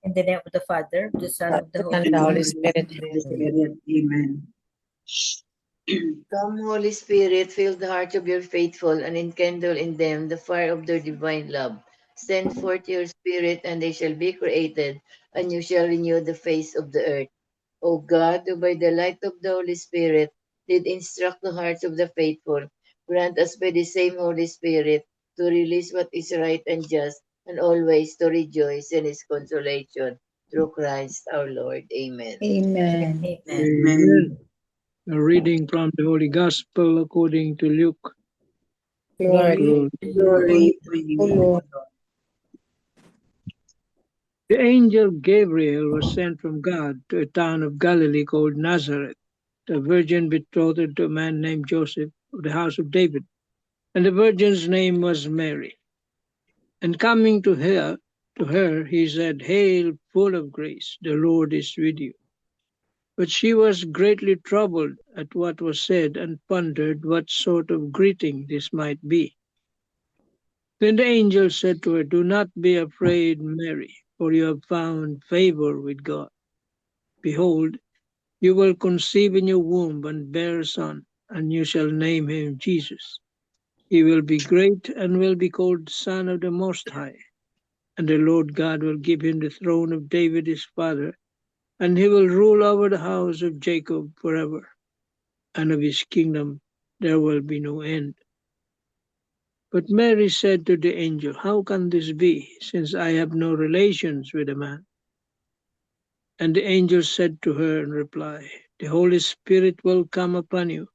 In the name of the Father, the Son, of the and Holy the Spirit. Holy Spirit. Amen. Come, Holy Spirit, fill the hearts of your faithful and enkindle in them the fire of their divine love. Send forth your Spirit, and they shall be created, and you shall renew the face of the earth. O God, who by the light of the Holy Spirit did instruct the hearts of the faithful, grant us by the same Holy Spirit to release what is right and just, and always to rejoice in His consolation. Through Christ our Lord. Amen. Amen. Amen. Amen. A reading from the Holy Gospel according to Luke. Glory to you, O Lord. The angel Gabriel was sent from God to a town of Galilee called Nazareth, a virgin betrothed to a man named Joseph of the house of David, and the virgin's name was Mary. And coming to her, he said, "Hail, full of grace, the Lord is with you." But she was greatly troubled at what was said, and pondered what sort of greeting this might be. Then the angel said to her, "Do not be afraid, Mary, for you have found favor with God. Behold, you will conceive in your womb and bear a son, and you shall name him Jesus. He will be great and will be called Son of the Most High. And the Lord God will give him the throne of David his father, and he will rule over the house of Jacob forever, and of his kingdom there will be no end." But Mary said to the angel, "How can this be, since I have no relations with a man?" And the angel said to her in reply, "The Holy Spirit will come upon you,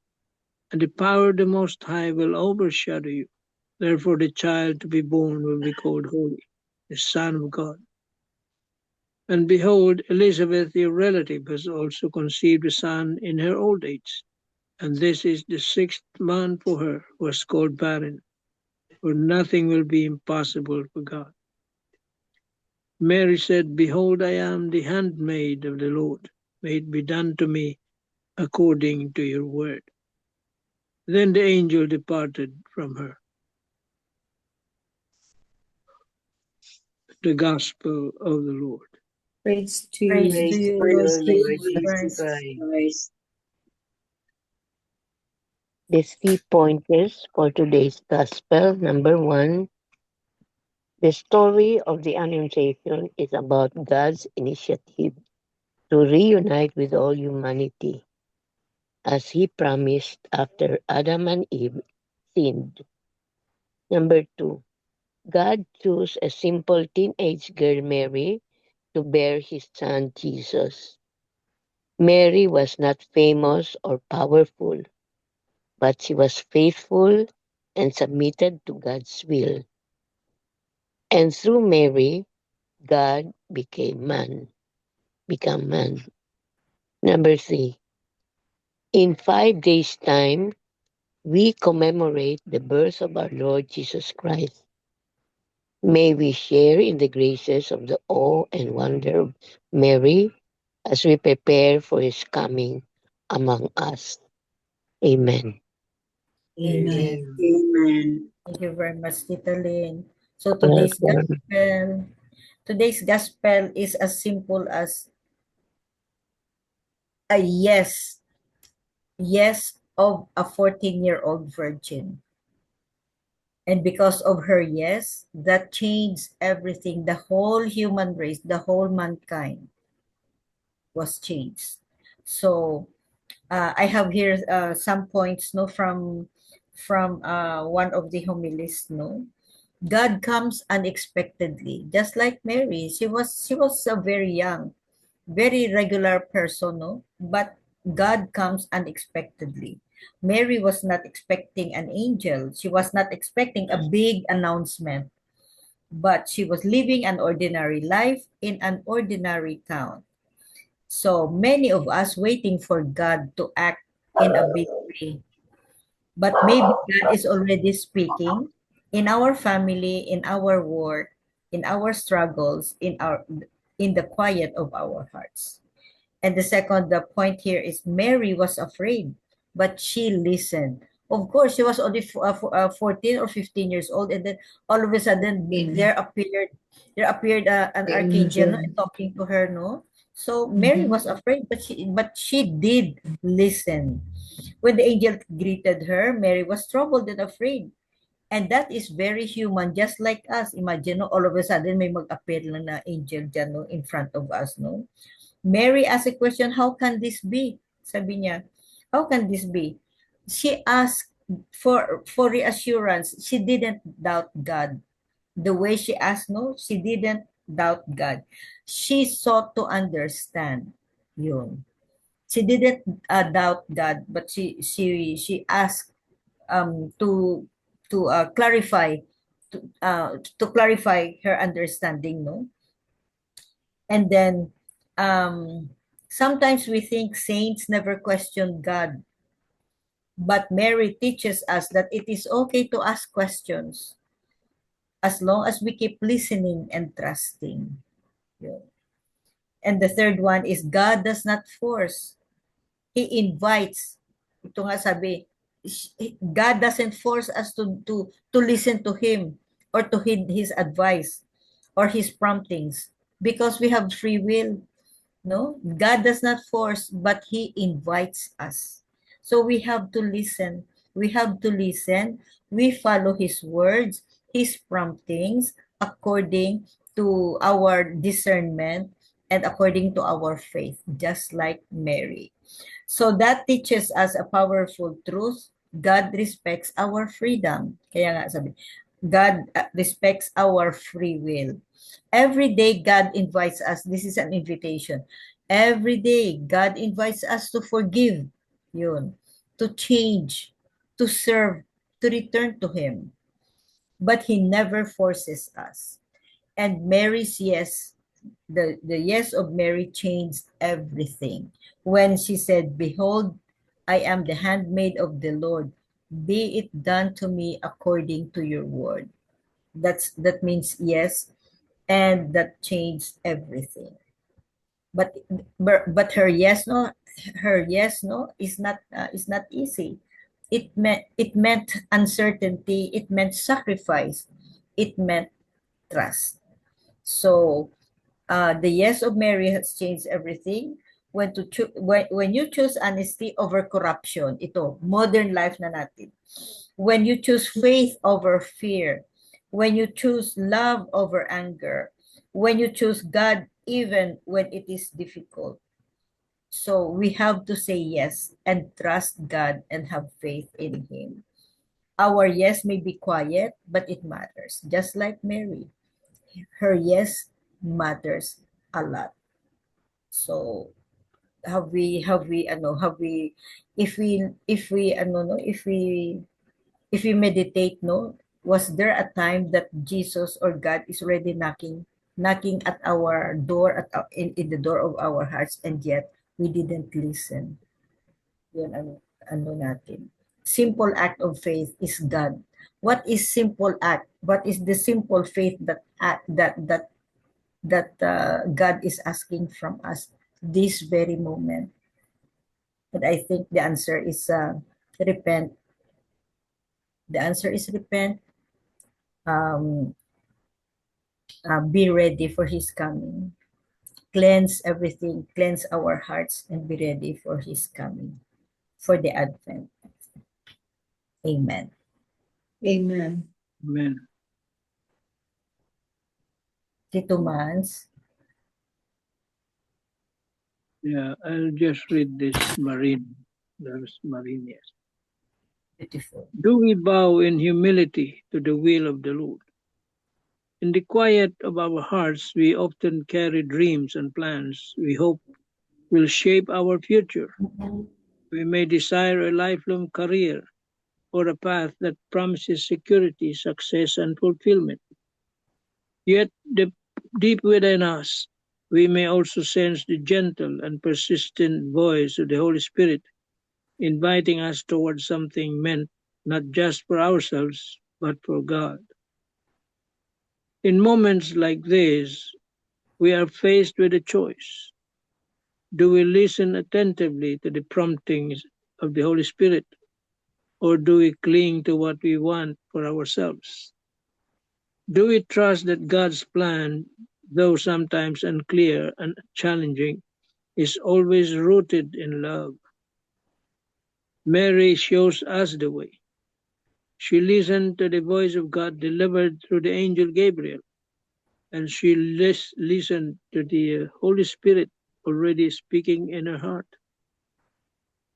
and the power of the Most High will overshadow you. Therefore the child to be born will be called Holy, the Son of God. And behold, Elizabeth, your relative, has also conceived a son in her old age. And this is the 6th month for her, who was called barren, for nothing will be impossible for God." Mary said, "Behold, I am the handmaid of the Lord. May it be done to me according to your word." Then the angel departed from her. The Gospel of the Lord. Praise to Praise you, to you, Lord Lord Jesus Jesus Christ. Christ. The key pointers for today's Gospel. Number 1, the story of the Annunciation is about God's initiative to reunite with all humanity, as He promised after Adam and Eve sinned. Number 2, God chose a simple teenage girl, Mary, to bear His son Jesus. Mary was not famous or powerful, but she was faithful and submitted to God's will. And through Mary, God became man. Number 3, in 5 days' time, we commemorate the birth of our Lord Jesus Christ. May we share in the graces of the awe and wonder of Mary as we prepare for His coming among us. Amen. Amen. Amen. Thank you very much, Tita Lynn. So Welcome. today's gospel is as simple as a yes of a 14-year-old virgin. And because of her yes, that changed everything. The whole human race, the whole mankind was changed. So I have here some points no from one of the homilies no. God comes unexpectedly, just like Mary. She was very young, very regular person, no? But God comes unexpectedly. Mary was not expecting an angel. She was not expecting a big announcement, but she was living an ordinary life in an ordinary town. So many of us waiting for God to act in a big way. But maybe God is already speaking in our family, in our work, in our struggles, in the quiet of our hearts. And the point here is Mary was afraid, but she listened. Of course, she was only 14 or 15 years old, and then all of a sudden there appeared an archangel, no, and talking to her, no. So Mary was afraid, but she did listen. When the angel greeted her, Mary was troubled and afraid. And that is very human, just like us. Imagine, no, all of a sudden may mag-appear lang na angel dyan, no, in front of us, no. Mary asked a question, how can this be? Sabi niya, how can this be? She asked for reassurance. She didn't doubt God. The way she asked, no, she didn't doubt God. She sought to understand. Yun. She didn't doubt God, but she asked to clarify to clarify her understanding, no. And then sometimes we think saints never question God, but Mary teaches us that it is okay to ask questions as long as we keep listening and trusting. Yun. And the third one is God does not force, He invites. Ito nga sabi, God doesn't force us to listen to Him or to heed His advice or His promptings, because we have free will. No, God does not force, but He invites us. So we have to listen. We have to listen. We follow His words, His promptings, according to our discernment and according to our faith, just like Mary. So that teaches us a powerful truth. God respects our freedom. Kaya nga sabi, God respects our free will. Every day God invites us. This is an invitation. Every day God invites us to forgive. Yun. To change, to serve, to return to Him. But He never forces us. And Mary's yes, the yes of Mary changed everything. When she said, behold, I am the handmaid of the Lord. Be it done to me according to your word. That means yes, and that changed everything. But her yes no, is not easy. It meant uncertainty, it meant sacrifice, it meant trust. So the yes of Mary has changed everything. When you choose honesty over corruption, ito modern life na natin. When you choose faith over fear, when you choose love over anger, when you choose God even when it is difficult. So we have to say yes and trust God and have faith in Him. Our yes may be quiet, but it matters. Just like Mary, her yes matters a lot. So have we if we meditate, no, was there a time that Jesus or God is already knocking at our door, in the door of our hearts, and yet we didn't listen? Yun ano natin. Simple act of faith is God. What is simple act? What is the simple faith that God is asking from us this very moment? And I think the answer is repent. The answer is repent. Be ready for His coming. Cleanse everything, cleanse our hearts, and be ready for His coming, for the Advent. Amen. Amen. Amen. Tito Mans. Yeah, I'll just read this Marine. There's Marine, yes. Beautiful. Do we bow in humility to the will of the Lord? In the quiet of our hearts, we often carry dreams and plans we hope will shape our future. We may desire a lifelong career or a path that promises security, success, and fulfillment. Yet, deep within us, we may also sense the gentle and persistent voice of the Holy Spirit, inviting us towards something meant not just for ourselves, but for God. In moments like this, we are faced with a choice. Do we listen attentively to the promptings of the Holy Spirit, or do we cling to what we want for ourselves? Do we trust that God's plan, though sometimes unclear and challenging, is always rooted in love? Mary shows us the way. She listened to the voice of God delivered through the angel Gabriel, and she listened to the Holy Spirit already speaking in her heart.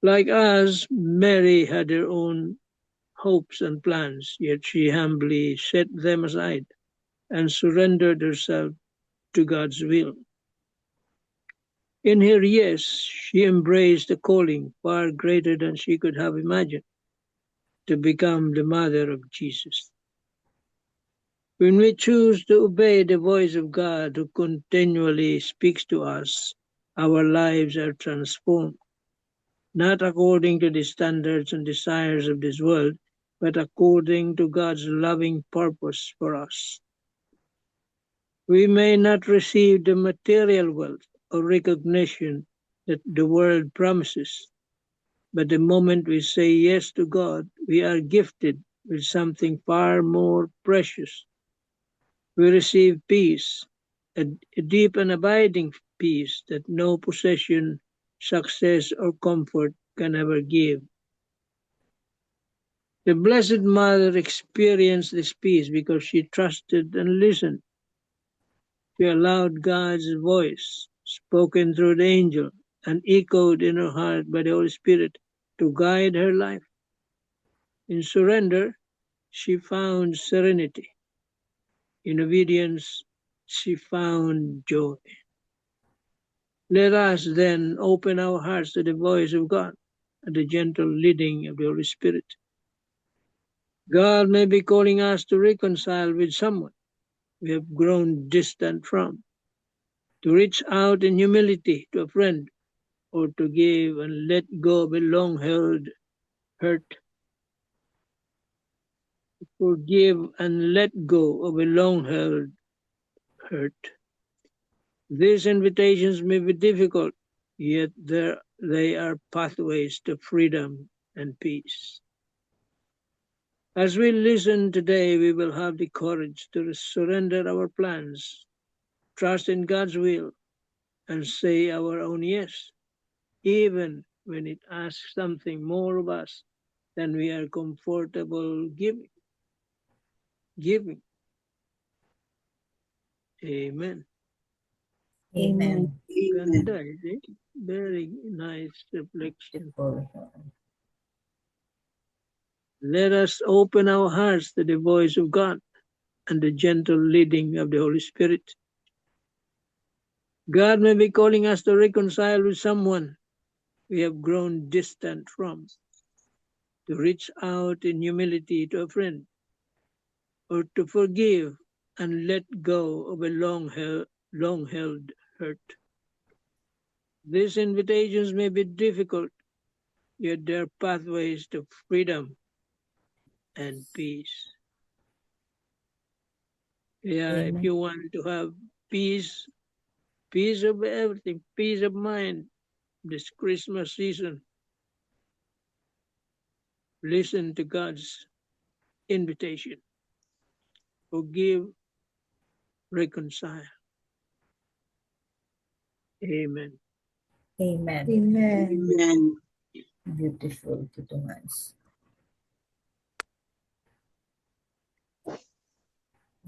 Like us, Mary had her own hopes and plans, yet she humbly set them aside and surrendered herself to God's will. In her yes, she embraced a calling far greater than she could have imagined, to become the mother of Jesus. When we choose to obey the voice of God who continually speaks to us, our lives are transformed, not according to the standards and desires of this world, but according to God's loving purpose for us. We may not receive the material wealth or recognition that the world promises, but the moment we say yes to God, we are gifted with something far more precious. We receive peace, a deep and abiding peace that no possession, success, or comfort can ever give. The Blessed Mother experienced this peace because she trusted and listened. She allowed God's voice, spoken through the angel and echoed in her heart by the Holy Spirit, to guide her life. In surrender, she found serenity. In obedience, she found joy. Let us then open our hearts to the voice of God and the gentle leading of the Holy Spirit. God may be calling us to reconcile with someone we have grown distant from, to reach out in humility to a friend, or to give and let go of a long-held hurt. Forgive and let go of a long-held hurt. These invitations may be difficult, yet they are pathways to freedom and peace. As we listen today, we will have the courage to surrender our plans, trust in God's will, and say our own yes, even when it asks something more of us than we are comfortable giving. Amen. Amen. Ganda, eh? Very nice reflection. Beautiful. Let us open our hearts to the voice of God and the gentle leading of the Holy Spirit. God may be calling us to reconcile with someone we have grown distant from, to reach out in humility to a friend, or to forgive and let go of a long-held hurt. These invitations may be difficult, yet they are pathways to freedom and peace. Yeah, Amen. if you want to have peace of everything, peace of mind this Christmas season, listen to God's invitation. Forgive, reconcile. Amen. Amen. Amen. Beautiful, Tito Hans.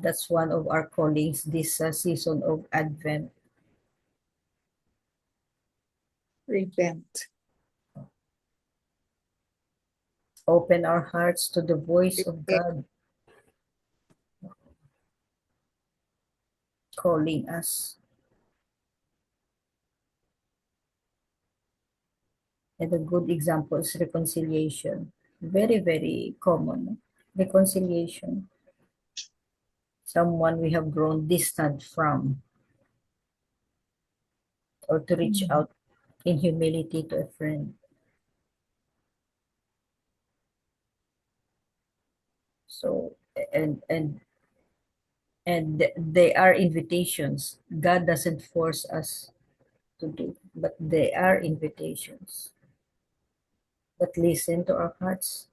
That's one of our callings this season of Advent. Repent. Open our hearts to the voice of God calling us. And a good example is reconciliation. Very, very common. Reconciliation. Someone we have grown distant from, or to reach out in humility to a friend. So, and they are invitations. God doesn't force us to do, but they are invitations. But listen to our hearts.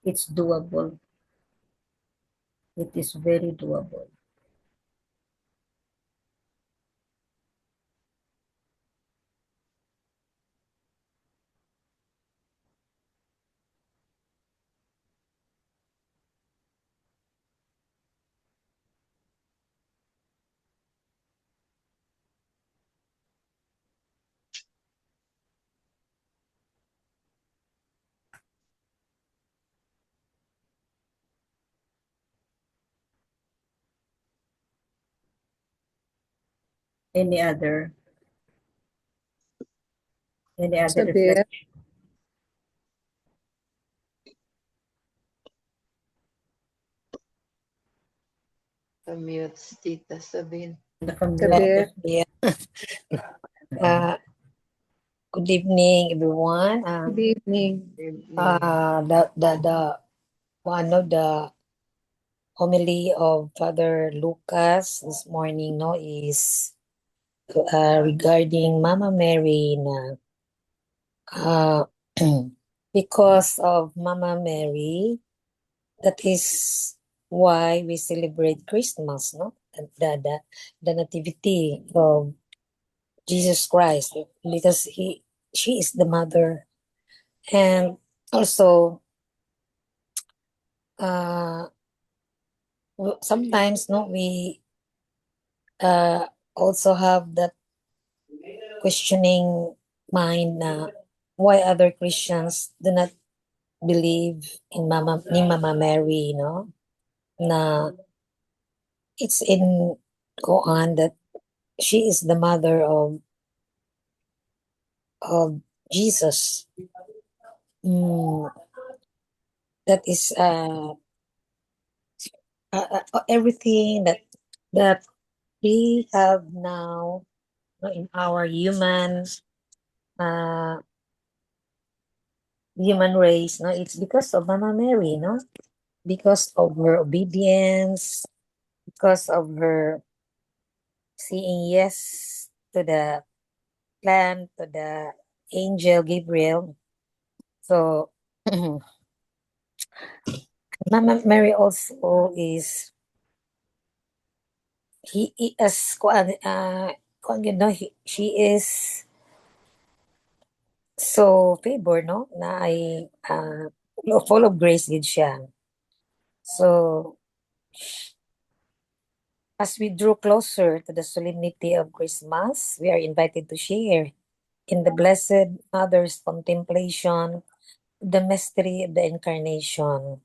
It's doable. It is very doable. Any other Sabi, reflection? Mute, Tita Sabine. Nakamute. sabi, Uh, good evening, everyone. good evening. The one of the homily of Father Lucas this morning, no, is regarding Mama Mary na uh, because of Mama Mary, that is why we celebrate Christmas, no? The nativity of Jesus Christ, because she is the mother. And also, sometimes, no, we also have that questioning mind na why other Christians do not believe in Mama Mary, no? Na it's in Quran that she is the mother of Jesus. That is everything that we have now, no, in our human race, no, it's because of Mama Mary, no, because of her obedience, because of her saying yes to the plan, to the angel Gabriel. So Mama Mary also is he as she is so favored, no, na ay full of grace gid siya. So as we draw closer to the solemnity of Christmas, we are invited to share in the Blessed Mother's contemplation the mystery of the Incarnation.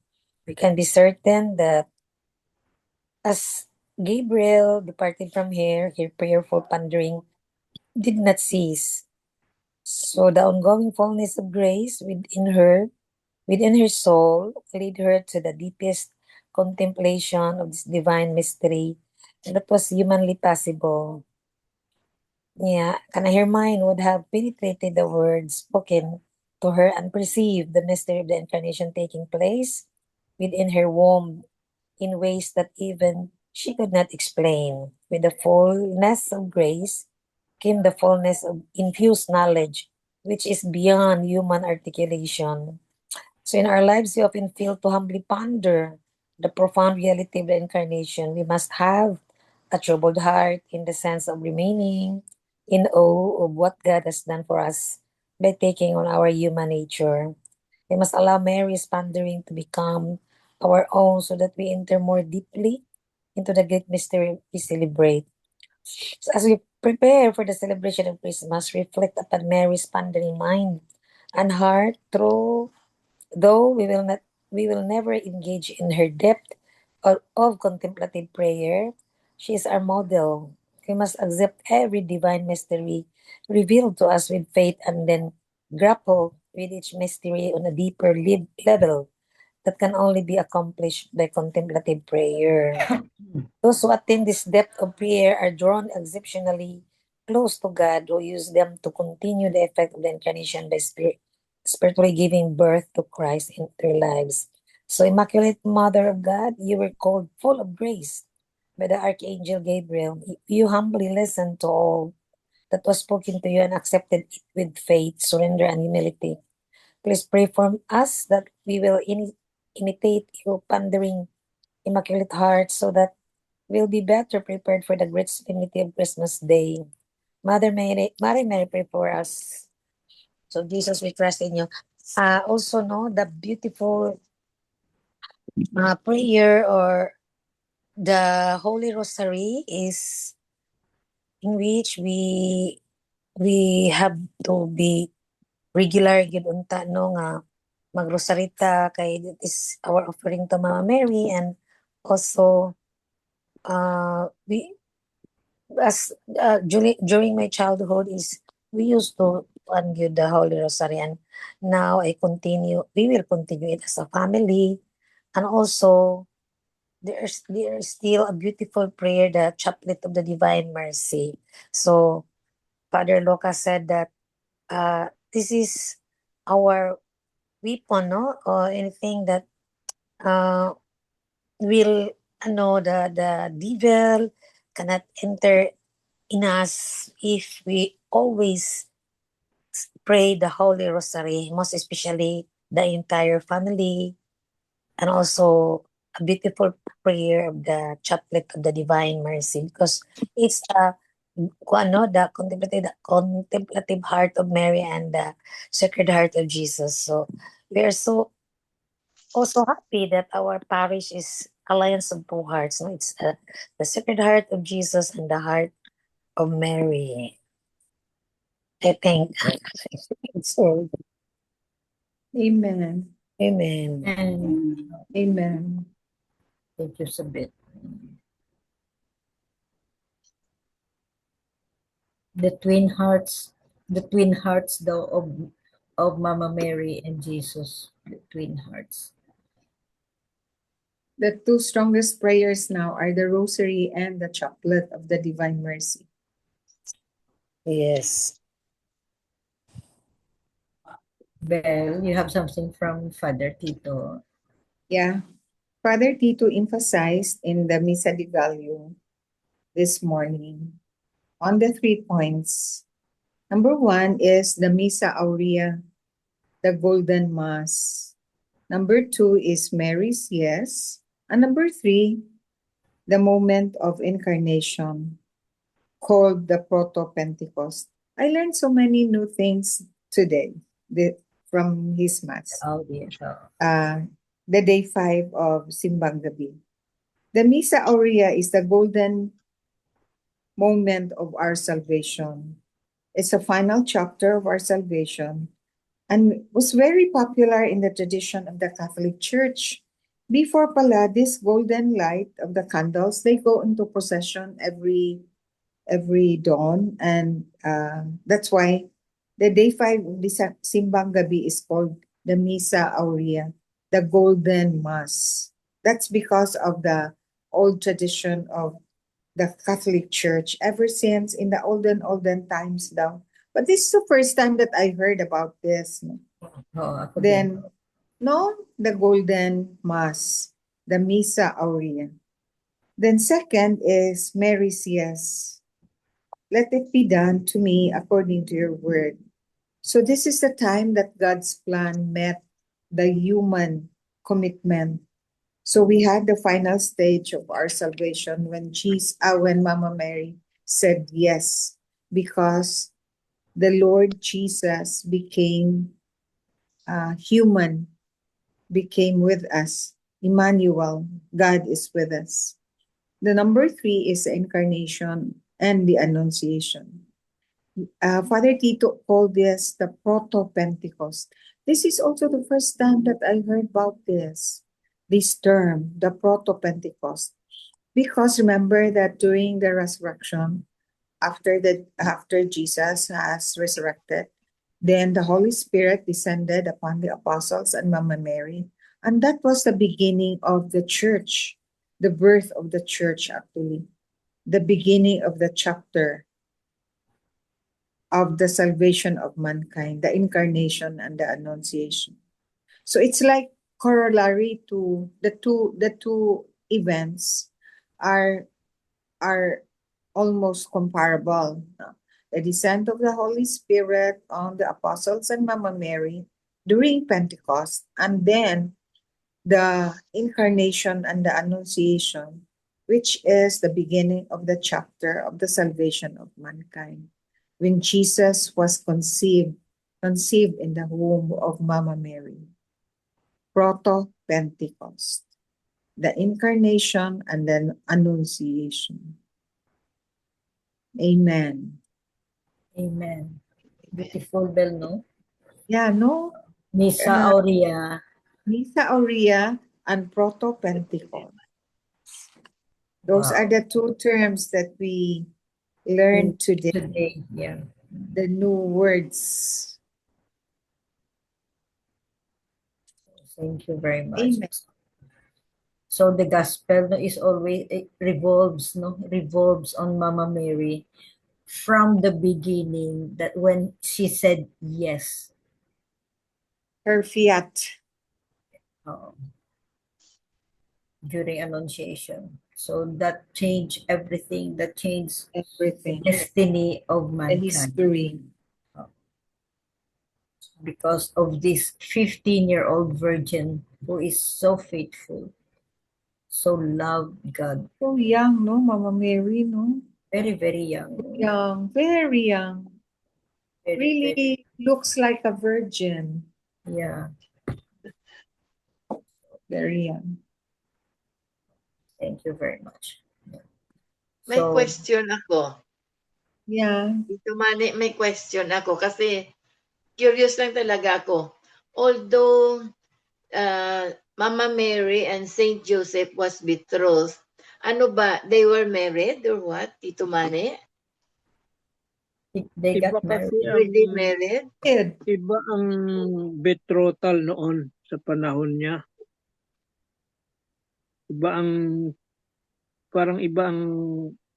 We can be certain that as Gabriel departed from here, her prayerful pondering did not cease. So the ongoing fullness of grace within her soul, lead her to the deepest contemplation of this divine mystery that was humanly possible. Yeah, her mind would have penetrated the words spoken to her and perceived the mystery of the Incarnation taking place within her womb in ways that even she could not explain. With the fullness of grace came the fullness of infused knowledge, which is beyond human articulation. So in our lives, we often feel to humbly ponder the profound reality of the Incarnation. We must have a troubled heart in the sense of remaining in awe of what God has done for us by taking on our human nature. We must allow Mary's pondering to become our own so that we enter more deeply into the great mystery we celebrate. So as we prepare for the celebration of Christmas, reflect upon Mary's pondering mind and heart through though we will never engage in her depth of contemplative prayer, she is our model. We must accept every divine mystery revealed to us with faith and then grapple with each mystery on a deeper level that can only be accomplished by contemplative prayer. Those who attain this depth of prayer are drawn exceptionally close to God, who use them to continue the effect of the incarnation by spirit spiritually giving birth to Christ in their lives. So, Immaculate Mother of God, you were called full of grace by the Archangel Gabriel. You humbly listened to all that was spoken to you and accepted it with faith, surrender, and humility. Please pray for us that we will imitate your pondering Immaculate Heart so that we'll be better prepared for the great solemnity of Christmas Day. Mother Mary, pray for us. So, Jesus, we trust in you. Also, no, the beautiful prayer or the Holy Rosary is in which we have to be regular gid unta no nga magrosarita kay it is our offering to Mama Mary, and also we as during my childhood is we used to give the Holy Rosary, and now we will continue it as a family. And also there's still a beautiful prayer, the Chaplet of the Divine Mercy. So Father Loca said that this is our weapon, no? Or anything that uh, will, the devil cannot enter in us if we always pray the Holy Rosary, most especially the entire family, and also a beautiful prayer of the Chaplet of the Divine Mercy, because it's the contemplative heart of Mary and the Sacred Heart of Jesus. So we are so also happy that our parish is Alliance of Two Hearts. No, it's the Sacred Heart of Jesus and the Heart of Mary. I think. So, Amen. amen. And Amen. thank you so bit. The twin hearts though of Mama Mary and Jesus, the twin hearts. The two strongest prayers now are the Rosary and the Chaplet of the Divine Mercy. Yes. Belle, you have something from Father Tito. Yeah. Father Tito emphasized in the Misa de Gallo this morning on the 3 points. Number 1 is the Misa Aurea, the Golden Mass. Number 2 is Mary's Yes. And number 3, the moment of incarnation, called the Proto-Pentecost. I learned so many new things today from his Mass. Oh, yes. The day 5 of Simbang Gabi. The Misa Aurea is the golden moment of our salvation. It's a final chapter of our salvation and was very popular in the tradition of the Catholic Church. Before pala, this golden light of the candles, they go into procession every dawn, and that's why the day 5 of the Simbang Gabi is called the Misa Aurea, the Golden Mass. That's because of the old tradition of the Catholic Church ever since in the olden times daw. But this is the first time that I heard about this. Ako din. Then, the Golden Mass, the Misa Aurea. Then second is Mary's Yes. Let it be done to me according to your word. So this is the time that God's plan met the human commitment. So we had the final stage of our salvation when Mama Mary said yes, because the Lord Jesus became human, became with us. Emmanuel, God is with us. The number 3 is the incarnation and the annunciation. Father Tito called this the Proto-Pentecost. This is also the first time that I heard about this term, the Proto-Pentecost. Because remember that during the resurrection, after Jesus has resurrected, then the Holy Spirit descended upon the apostles and Mama Mary. And that was the beginning of the church, the birth of the church actually, the beginning of the chapter of the salvation of mankind, the incarnation and the annunciation. So it's like corollary to the two events are almost comparable. The descent of the Holy Spirit on the apostles and Mama Mary during Pentecost, and then the incarnation and the annunciation, which is the beginning of the chapter of the salvation of mankind, when Jesus was conceived in the womb of Mama Mary. Proto-Pentecost, the incarnation and then annunciation. Amen. Amen. Beautiful bell, no? Yeah, no? Misa Aurea. Misa Aurea and Proto-Pentecost. Those Wow. are the two terms that we learned today, Today, yeah. the new words. Thank you very much. Amen. So the gospel is always, it revolves on Mama Mary from the beginning, that when she said yes. Her fiat. During Annunciation. So that changed everything, that changed Everything. the destiny of The mankind. history. Because of this 15-year-old virgin who is so faithful, so loved God. So young, no? Mama Mary, no? Very, very young. Young, very young. Very, Really very, looks like a virgin. yeah. Very young. Thank you very much. May So, question ako. Yeah. Ito Manny, may question ako kasi curious lang talaga ako. Although Mama Mary and Saint Joseph was betrothed, ano ba, they were married or what, Tito Manny? they Iba got married. kasi Really ang, married? iba ang betrothal noon sa panahon niya. Iba ang, parang iba ang,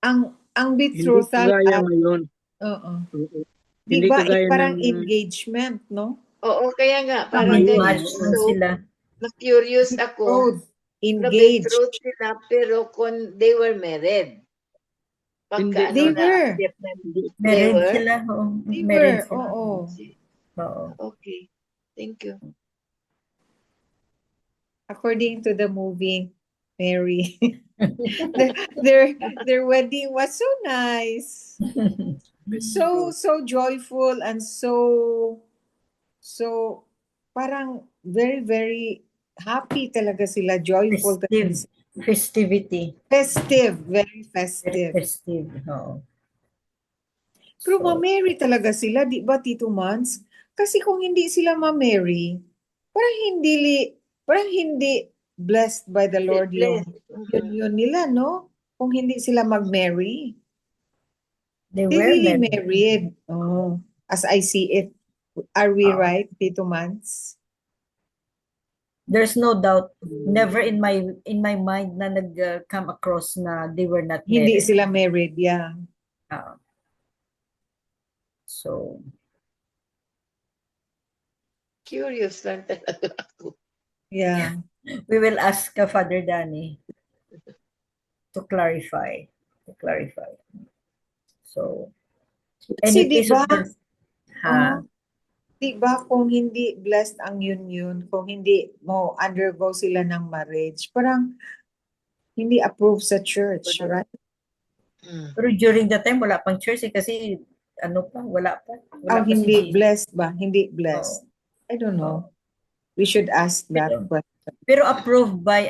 Ang hindi betrothal kagaya at ngayon. oo. Oo. Di Hindi ba kagaya parang ng, engagement, no? Oo, kaya nga, parang May ganyan. match lang So, sila. na-curious ako, Betrothed, engaged. na-betrothed sila, pero they were married. Pagka, Hindi. They were. They Married were? sila. They Married were, sila. oo. Oo. Okay, thank you. According to the movie, Mary. their wedding was so nice. So joyful and so parang very, very happy talaga sila. Joyful. Festivity. Festive. Very Very festive. festive. Oo. Pero So, ma-Mary talaga sila, di ba, Tito Mans? Kasi kung hindi sila ma-Mary, parang hindi blessed by the Lord yung union nila, no? Kung hindi sila mag-marry. they They were really married. married. Oh, as I see it. Are we right, Tito Mans? There's no doubt, never in my mind na nag-come across na they were not Hindi married. sila married, yeah. So, Curious lang talaga ako. Yeah. we will ask Father Danny to clarify. So, Kasi any di ba, di ba kung hindi blessed ang union, kung hindi mo undergo sila ng marriage, parang hindi approved sa church, right? Pero during the time, wala pang church kasi wala pa. Wala pa hindi si blessed ba? Hindi blessed. I don't know. We should ask that question. Pero approved by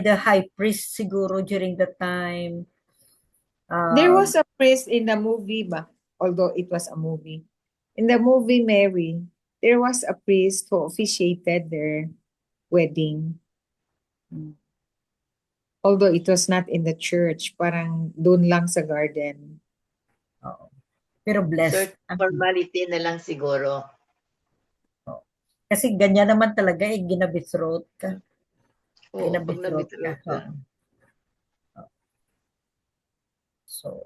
the high priest siguro during the time. There was a priest in the movie ba? Although it was a movie. In the movie Mary, there was a priest who officiated their wedding. Although it was not in the church, parang doon lang sa garden. Pero blessed. Formality na lang siguro. Kasi ganyan naman talaga ginabetroth ka. Oo, pag nabetroth ka. So,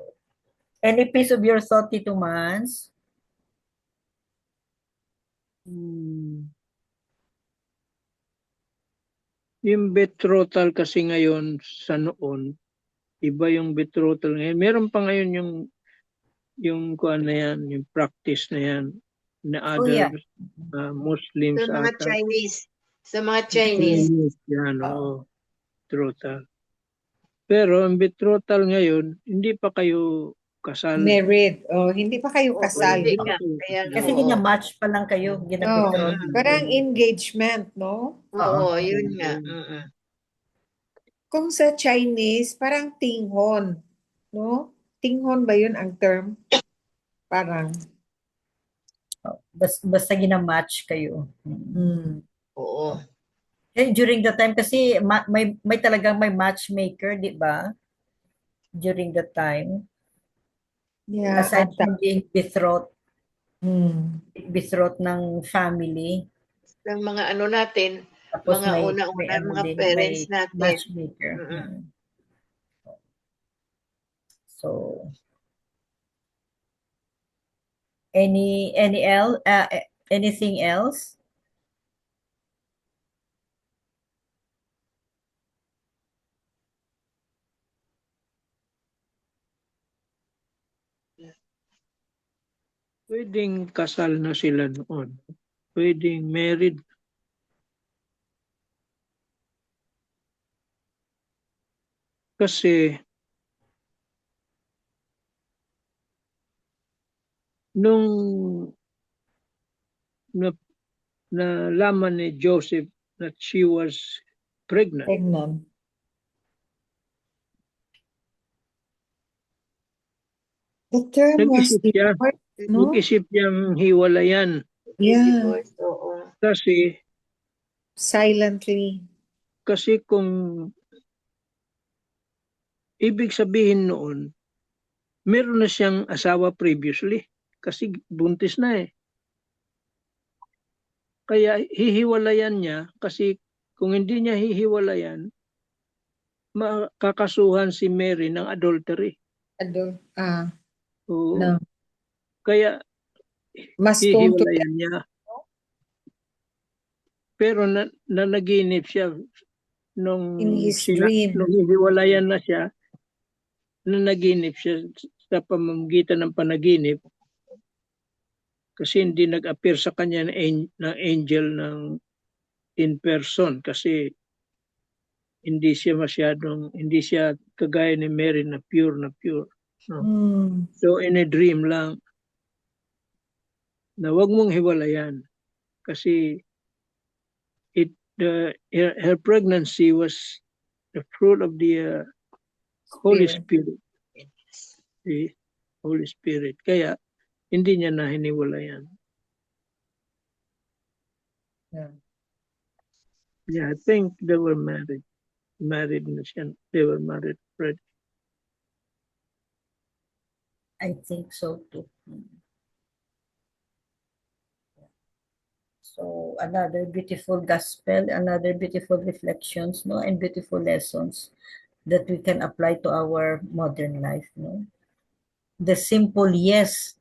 Any piece of your thought, Tito Mans? Yung betrothal kasi ngayon sa noon, iba yung betrothal ngayon. Meron pa ngayon yung kuan na yan, yung practice na yan na Oh, yeah. other Muslims Sa mga ata. Chinese. Sa mga Chinese. Yan, oo. Betrothal. Pero ang betrothal ngayon, hindi pa kayo kasal. Married. Oh, hindi pa kayo Oo, kasal. hindi nga. Kaya nga, Kasi oo. gina-match pa lang kayo, Oh, gina-betroth. parang engagement, no? Oo, yun nga. Kung sa Chinese, parang tinghon, no? Tinghon ba yun ang term? Parang. Basta gina-match kayo. Oo. During the time kasi may talagang may matchmaker, di ba? During the time. Yeah. Aside from being betrothed ng family. Ng mga ano natin, Tapos mga may una-una, ano mga din, parents may natin. matchmaker. So, anything else? Pwedeng kasal na sila noon. Pwedeng married. Kasi nung nalaman ni Joseph that she was pregnant. The term was Nag-isip siya. divorce, no? Nag-isip niyang hiwalayan. Yeah. Divorce, oo. Kasi Silently. Kasi kung ibig sabihin noon, meron na siyang asawa previously. Kasi buntis na eh. Kaya hihiwalayan niya kasi kung hindi niya hihiwalayan, makakasuhan si Mary ng adultery. Oo. No. Kaya Mas prone to hihiwalayan niya. Pero nanaginip siya nung in his dream. nung hihiwalayan na siya, nanaginip siya sa pamamagitan ng panaginip kasi hindi nag-appear sa kanya ng angel in person kasi hindi siya kagaya ni Mary na pure. No? So in a dream lang na wag mong hiwalayan kasi her pregnancy was the fruit of the Holy Spirit. The Holy Spirit. Kaya hindi niya na hiniwalayan. Yeah, I think they were married. Married na siya. They were married already. I think so too. So another beautiful gospel, another beautiful reflections, no, and beautiful lessons that we can apply to our modern life, no. The simple yes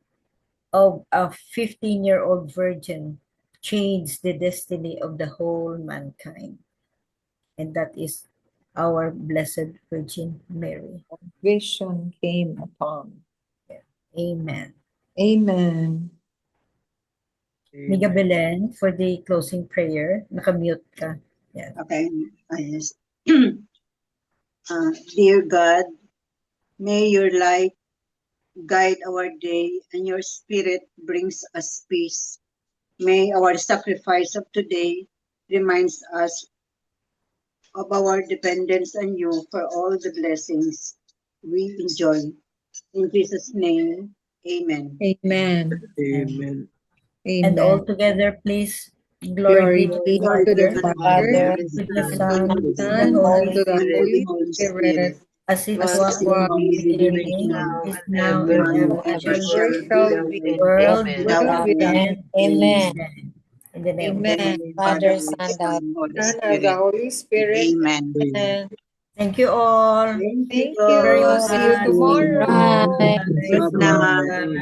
of a 15-year-old virgin changed the destiny of the whole mankind. And that is our Blessed Virgin Mary. Vision came upon. Amen. Amen. Miga Belen, for the closing prayer, nakamute ka. Yeah. Okay, yes. Dear God, may your light guide our day and your spirit brings us peace. May our sacrifice of today reminds us of our dependence on you for all the blessings we enjoy. In Jesus' name, amen. Amen. Amen. And Amen. all together, please, glory be to the Father, to the Son, to the and Holy to the Spirit, Holy Spirit, as it As was it in was the beginning, is now, and ever shall be, world Amen. without end. Amen. In the name of Amen. Father, Son, and and of the Holy Spirit. Amen. Amen. Thank you all. Thank Thank you. you. Very See you much. tomorrow. Bye. Good night.